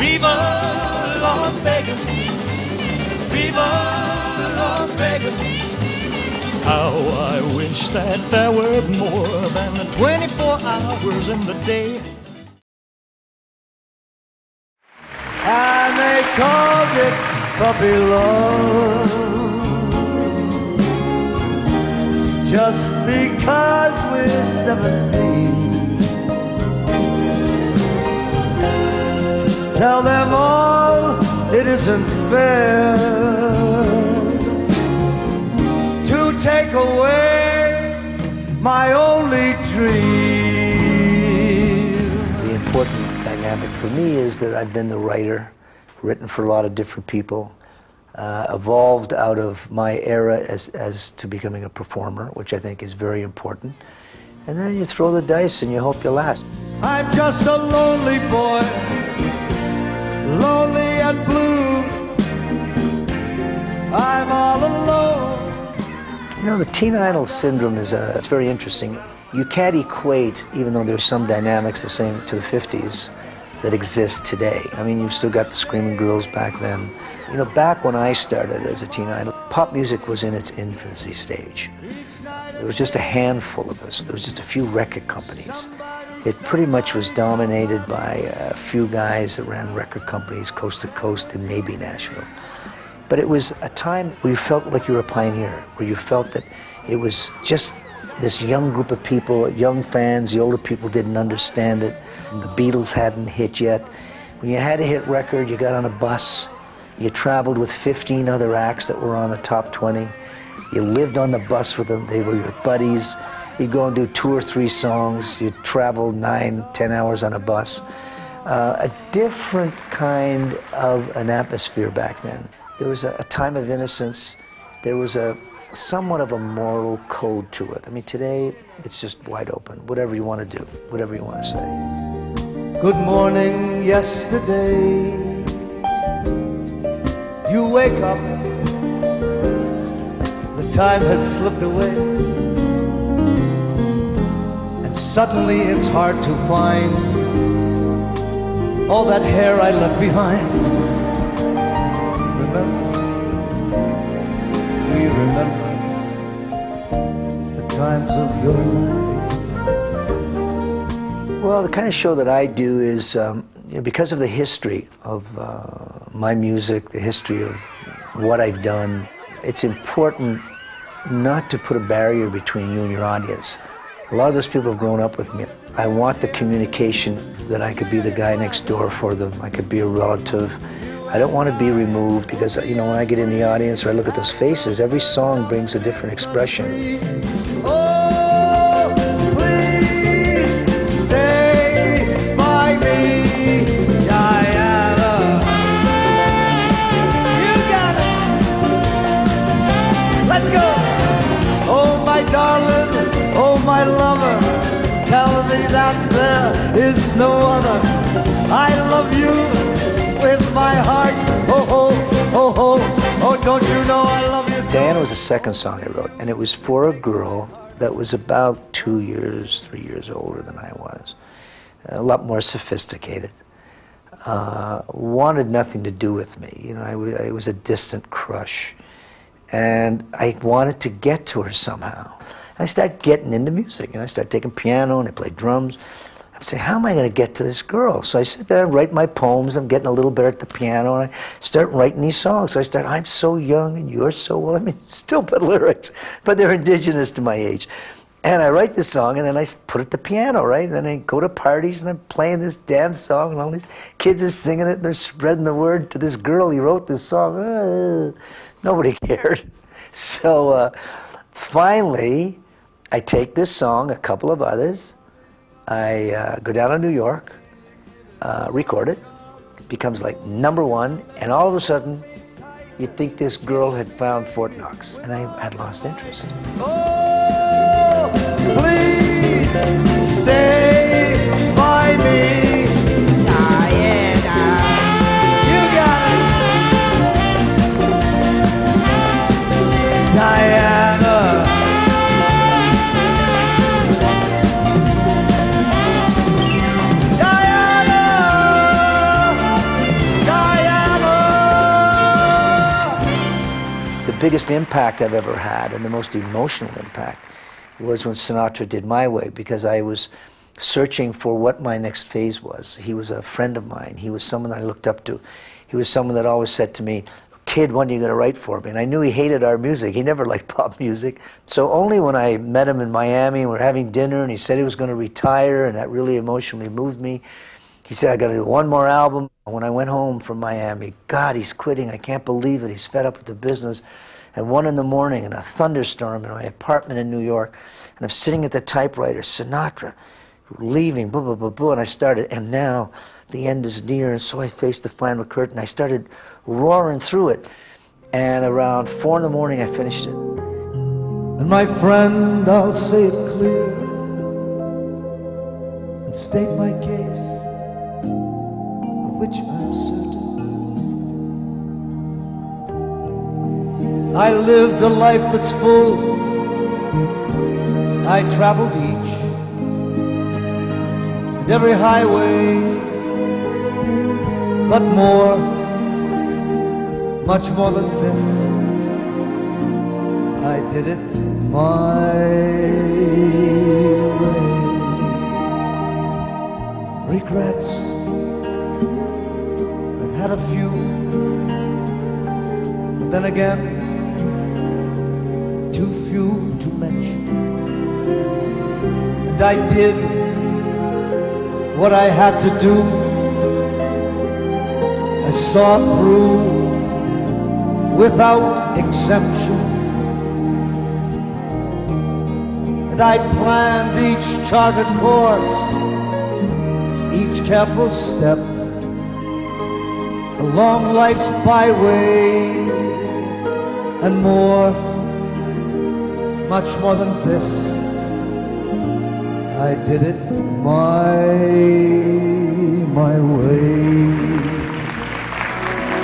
Viva Las Vegas, Viva Las Vegas. How I wish that there were more than 24 hours in the day. And they called it puppy love, just because we're 17. Tell them all it isn't fair to take away my only dream. The important dynamic for me is that I've been the writer, written for a lot of different people, evolved out of my era as to becoming a performer, which I think is very important. And then you throw the dice and you hope you last. I'm just a lonely boy, lonely and blue. I'm all alone. You know, the teen idol syndrome is it's very interesting. You can't equate, even though there's some dynamics the same to the 50s that exist today. I mean, you've still got the screaming girls back then. You know, back when I started as a teen idol, pop music was in its infancy stage. There was just a handful of us. There was just a few record companies. It pretty much was dominated by a few guys that ran record companies coast to coast and maybe Nashville. But it was a time where you felt like you were a pioneer, where you felt that it was just this young group of people, young fans. The older people didn't understand it. The Beatles hadn't hit yet. When you had a hit record, you got on a bus. You traveled with 15 other acts that were on the top 20. You lived on the bus with them. They were your buddies. You'd go and do 2 or 3 songs. You'd travel 9, 10 hours on a bus. A different kind of an atmosphere back then. There was a time of innocence. There was somewhat of a moral code to it. I mean, today, it's just wide open. Whatever you want to do, whatever you want to say. Good morning, yesterday. You wake up, the time has slipped away, and suddenly it's hard to find all that hair I left behind. Remember? Do you remember the times of your life? Well, the kind of show that I do is, because of the history of my music, the history of what I've done, it's important not to put a barrier between you and your audience. A lot of those people have grown up with me. I want the communication that I could be the guy next door for them. I could be a relative. I don't want to be removed because, you know, when I get in the audience or I look at those faces, every song brings a different expression. Oh, please stay by me, Diana. You got it. Let's go. Oh, my darling, oh, my lover, tell me that there is no other. I love you with my heart, oh, oh, oh, oh, oh, don't you know I love you so? Diana was the second song I wrote, and it was for a girl that was about 2 years, 3 years older than I was. A lot more sophisticated. Wanted nothing to do with me. You know, I was a distant crush. And I wanted to get to her somehow. And I started getting into music, and I started taking piano, and I played drums. I say, how am I going to get to this girl? So I sit there and write my poems. I'm getting a little better at the piano, and I start writing these songs. So I start, I'm so young and you're so old. I mean, stupid lyrics, but they're indigenous to my age. And I write this song, and then I put it at the piano, right? And then I go to parties, and I'm playing this damn song, and all these kids are singing it, and they're spreading the word to this girl. He wrote this song. Nobody cared. So finally, I take this song, a couple of others, I go down to New York, record it, becomes like #1, and all of a sudden, you'd think this girl had found Fort Knox, and I had lost interest. Oh, please stay by me, Diana. You got it, Diana. biggest impact I've ever had, and the most emotional impact, was when Sinatra did My Way, because I was searching for what my next phase was. He was a friend of mine. He was someone I looked up to. He was someone that always said to me, "Kid, when are you going to write for me?" And I knew he hated our music. He never liked pop music. So only when I met him in Miami and we were having dinner and he said he was going to retire, and that really emotionally moved me. He said, "I got to do one more album." When I went home from Miami, God, he's quitting. I can't believe it. He's fed up with the business. At 1 in the morning in a thunderstorm in my apartment in New York, and I'm sitting at the typewriter, Sinatra, leaving, blah, blah, blah, blah, and I started, and now the end is near, and so I faced the final curtain. I started roaring through it, and around 4 in the morning I finished it. And my friend, I'll say it clear and state my case, of which I'm certain. I lived a life that's full. I traveled each and every highway, but more, much more than this, I did it my way. Regrets, I've had a few, but then again, too few to mention. And I did what I had to do. I saw through without exemption, and I planned each charted course, each careful step along life's byway, and more, much more than this, I did it my way.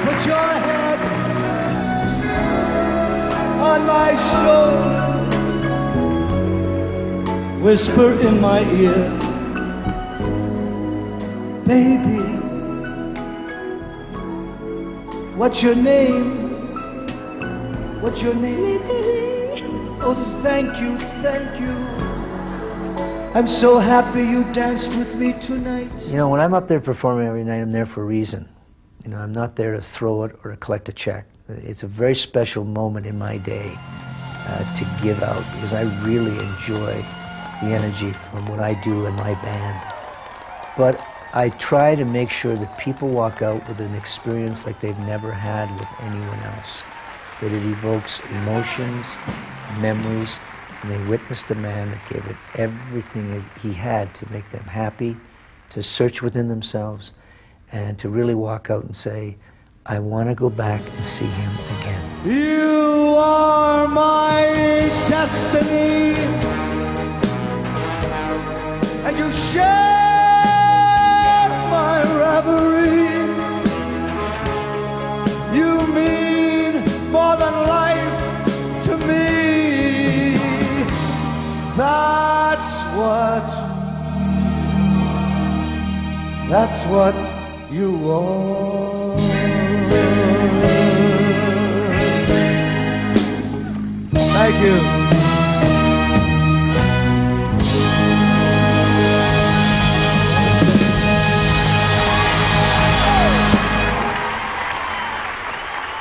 Put your head on my shoulder, whisper in my ear, baby, what's your name? What's your name? Oh, thank you, thank you. I'm so happy you danced with me tonight. You know, when I'm up there performing every night, I'm there for a reason. You know, I'm not there to throw it or to collect a check. It's a very special moment in my day to give out, because I really enjoy the energy from what I do in my band. But I try to make sure that people walk out with an experience like they've never had with anyone else, that it evokes emotions, memories, and they witnessed a man that gave it everything he had to make them happy, to search within themselves, and to really walk out and say, I want to go back and see him again. You are my destiny, and you share my reverie. You mean more than life to me. That's what you are. Thank you.